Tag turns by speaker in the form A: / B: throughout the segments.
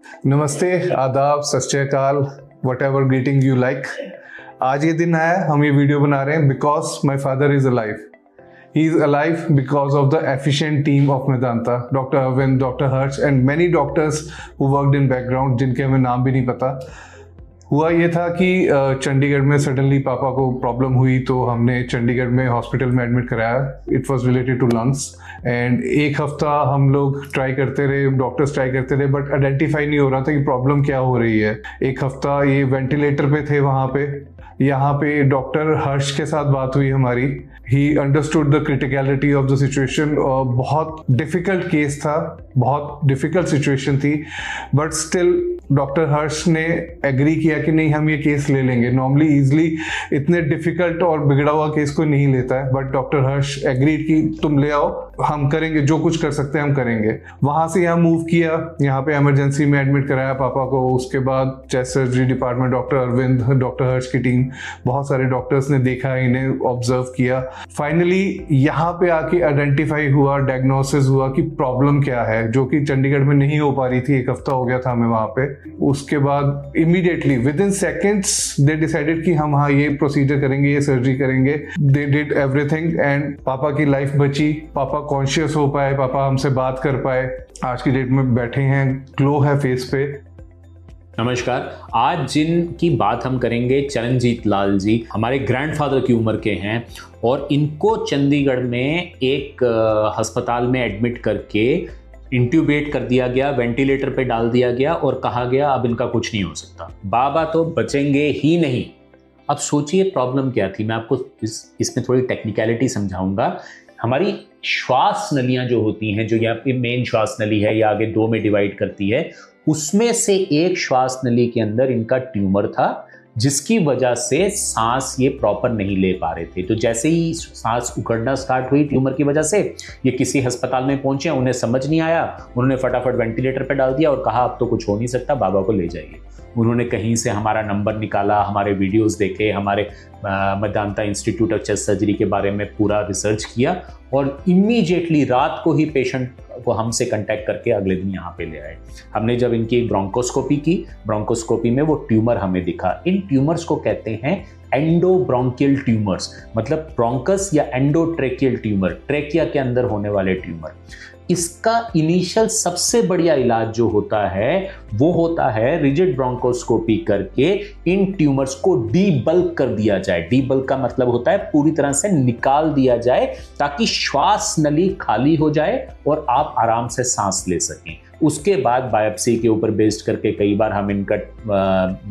A: नमस्ते, आदाब, सत श्री अकाल, what ever greeting you like. आज ये दिन आया, हम ये वीडियो बना रहे हैं because my father is alive. He is alive because of the efficient team of Medanta, doctor Arvind, doctor Harsh and many doctors who worked in background, जिनके हमें नाम भी नहीं पता। हुआ ये था कि चंडीगढ़ में सडनली पापा को प्रॉब्लम हुई, तो हमने चंडीगढ़ में हॉस्पिटल में एडमिट कराया। It was related to lungs and एक हफ्ता हम लोग ट्राई करते रहे, डॉक्टर्स ट्राई करते रहे, बट आइडेंटिफाई नहीं हो रहा था कि प्रॉब्लम क्या हो रही है। एक हफ्ता ये वेंटिलेटर पे थे वहाँ पे। यहाँ पे डॉक्टर हर्ष के साथ बात हुई हमारी। He understood the criticality of the situation. बहुत डिफिकल्ट केस था, बहुत डिफिकल्ट सिचुएशन थी, बट स्टिल डॉक्टर हर्ष ने एग्री किया कि नहीं, हम ये केस ले लेंगे। नॉर्मली इजिली इतने डिफिकल्ट और बिगड़ा हुआ केस को नहीं लेता है, बट डॉक्टर हर्ष एग्रीड कि तुम ले आओ, हम करेंगे, जो कुछ कर सकते हैं हम करेंगे। वहां से यहाँ मूव किया, यहाँ पे इमरजेंसी में एडमिट कराया पापा को। उसके बाद chest surgery department, doctor Arvind, doctor Harsh की टीम, बहुत सारे डॉक्टर्स ने देखा, इन्हें ऑब्जर्व किया। फाइनली यहाँ पे आके आइडेंटिफाई हुआ, डायग्नोसिस हुआ कि प्रॉब्लम क्या है, जो कि चंडीगढ़ में नहीं हो पा रही थी। एक हफ्ता हो गया था हमें वहां पे। उसके बाद immediately with in seconds they decided कि हम हाँ ये प्रोसीजर करेंगे, ये सर्जरी करेंगे। दे डिड एवरीथिंग एंड पापा की लाइफ बची। पापा कॉन्शियस हो पाए, पापा हमसे बात कर पाए। आज की डेट में बैठे हैं, ग्लो है फेस पे।
B: नमस्कार। आज जिनकी बात हम करेंगे, चरणजीत लाल जी हमारे ग्रैंडफादर की उम्र के हैं और इनको चंडीगढ़ में एक अस्पताल में एडमिट करके इंट्यूबेट कर दिया गया, वेंटिलेटर पे डाल दिया गया और कहा गया अब इनका कुछ नहीं हो सकता, बाबा तो बचेंगे ही नहीं। अब सोचिए प्रॉब्लम क्या थी। मैं आपको इसमें थोड़ी टेक्निकलिटी समझाऊंगा। हमारी श्वास नलियां जो होती हैं, जो यहाँ पे मेन श्वास नली है या आगे दो में डिवाइड करती है, उसमें से एक श्वास नली के अंदर इनका ट्यूमर था, जिसकी वजह से सांस ये प्रॉपर नहीं ले पा रहे थे। तो जैसे ही सांस उखड़ना स्टार्ट हुई ट्यूमर की वजह से, ये किसी अस्पताल में पहुंचे, उन्हें समझ नहीं आया, उन्होंने फटाफट वेंटिलेटर पे डाल दिया और कहा अब तो कुछ हो नहीं सकता, बाबा को ले जाइए। उन्होंने कहीं से हमारा नंबर निकाला, हमारे वीडियोस देखे, हमारे Medanta institute of chest surgery के बारे में पूरा रिसर्च किया और इमीडिएटली रात को ही पेशेंट को हमसे कांटेक्ट करके अगले दिन यहाँ पे ले आए। हमने जब इनकी ब्रोंकोस्कोपी की, ब्रोंकोस्कोपी में वो ट्यूमर हमें दिखा। इन ट्यूमर्स को कहते हैं एंडोब्रोंकियल ट्यूमर्स, मतलब ब्रोंकस या एंडोट्रेकियल ट्यूमर, ट्रेकिया के अंदर होने वाले ट्यूमर। इसका इनिशियल सबसे बढ़िया इलाज जो होता है वो होता है रिजिड ब्रोंकोस्कोपी करके इन ट्यूमर्स को डीबल्क कर दिया जाए। डीबल्क का मतलब होता है पूरी तरह से निकाल दिया जाए, ताकि श्वास नली खाली हो जाए और आप आराम से सांस ले सकें। उसके बाद बायोप्सी के ऊपर बेस्ड करके कई बार हम इनका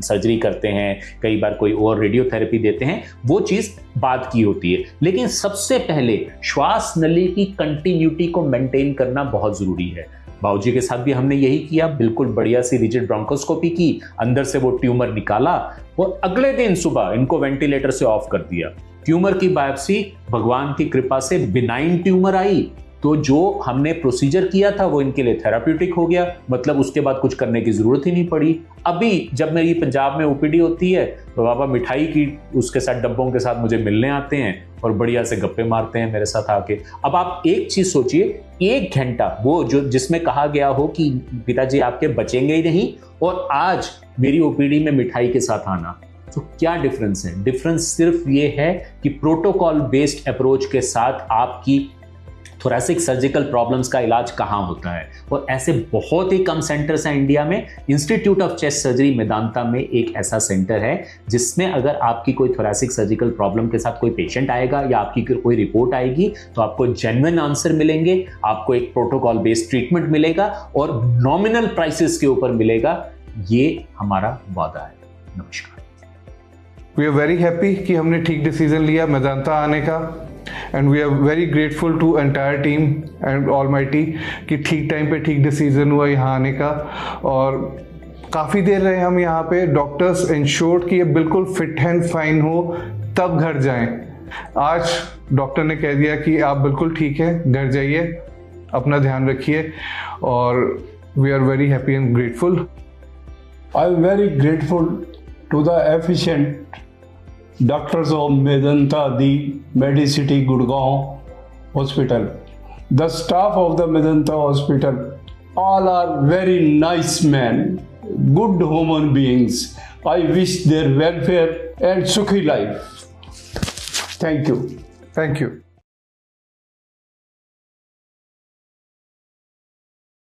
B: सर्जरी करते हैं, कई बार कोई और रेडियोथेरेपी देते हैं, वो चीज़ बाद की होती है। लेकिन सबसे पहले श्वास नली की कंटिन्यूटी को मेंटेन करना बहुत ज़रूरी है। बाबूजी के साथ भी हमने यही किया, बिल्कुल बढ़िया सी रिजिड ब्रोंकोस्कोपी की, अंदर से वो ट्यूमर निकाला और अगले दिन सुबह इनको वेंटिलेटर से ऑफ कर दिया। ट्यूमर की बायोप्सी भगवान की कृपा से बिनाइन ट्यूमर आई, तो जो हमने प्रोसीजर किया था वो इनके लिए थेराप्यूटिक हो गया, मतलब उसके बाद कुछ करने की जरूरत ही नहीं पड़ी। अभी जब मेरी पंजाब में ओपीडी होती है तो बाबा मिठाई की उसके साथ डब्बों के साथ मुझे मिलने आते हैं और बढ़िया से गप्पे मारते हैं मेरे साथ आके। अब आप एक चीज सोचिए, 1 घंटा वो जो जिसमें कहा गया हो कि पिताजी आपके बचेंगे ही नहीं, और आज मेरी ओपीडी में मिठाई के साथ आना, तो क्या डिफरेंस है? डिफरेंस सिर्फ ये है कि प्रोटोकॉल बेस्ड अप्रोच के साथ आपकी थोरेसिक सर्जिकल प्रॉब्लम्स का इलाज कहाँ होता है। और ऐसे बहुत ही कम सेंटर्स हैं इंडिया में। Institute of chest surgery Medanta में एक ऐसा सेंटर है जिसमें अगर आपकी कोई थोरेसिक सर्जिकल प्रॉब्लम के साथ कोई पेशेंट आएगा या आपकी कोई रिपोर्ट आएगी, तो आपको जेन्युइन आंसर मिलेंगे, आपको एक प्रोटोकॉल बेस्ड ट्रीटमेंट मिलेगा और नॉमिनल प्राइसेस के ऊपर मिलेगा। ये हमारा वादा है। नमस्कार।
A: वी आर वेरी हैप्पी कि हमने ठीक डिसीजन लिया मेदांता आने का, and we are very grateful to entire team and almighty कि ठीक टाइम पे ठीक डिसीजन हुआ यहाँ आने का। और काफ़ी देर रहे हम यहाँ पे। डॉक्टर्स इंश्योर्ड कि ये बिल्कुल फिट एंड फाइन हो तब घर जाएं। आज डॉक्टर ने कह दिया कि आप बिल्कुल ठीक हैं, घर जाइए, अपना ध्यान रखिए, और we are very happy and grateful.
C: I am very grateful to the efficient doctors of Medanta, the Medicity Gurgaon Hospital. The staff of the Medanta Hospital all are very nice men, good human beings. I wish their welfare and sukhi life. Thank you.
A: Thank you.